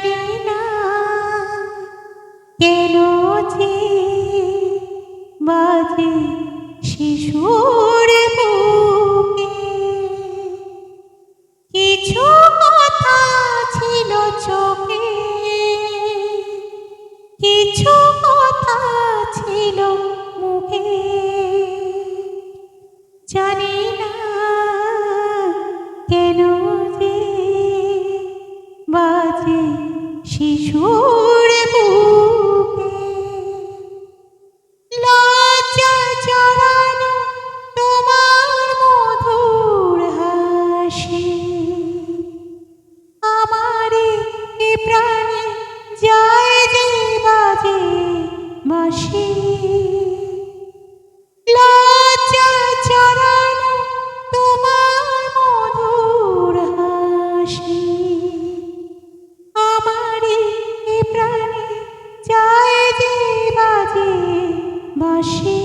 জানি না কেন যে বাজে শিশুর বুকে। কিছু কথা ছিল চোখে, কিছু কথা ছিল মুখে, জানি না কেন যে বাজে শিশুর বুকে। লজ্জা জড়ানো তোমার মধুর হাসি, আমারে এ প্রাণে যায় যে বাজে বাঁশি। লজ্জা জড়ানো তোমার মধুর হাসি, আমারে এ প্রাণে যায় যে বাজে বাঁশি।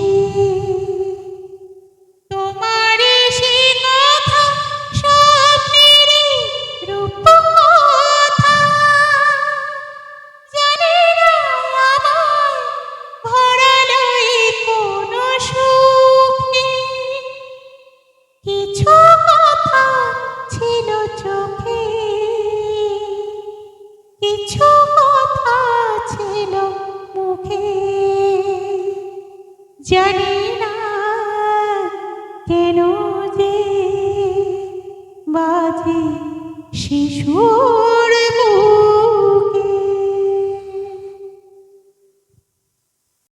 তোমারে সে কথা স্বপ্নের রূপকথা, জানি না আমায় ভরালো এ কোন সুখে। কিছু কথা ছিল চোখে, কিছু কথা ছিল মুখে, জানি না কেন যে বাজে শিশু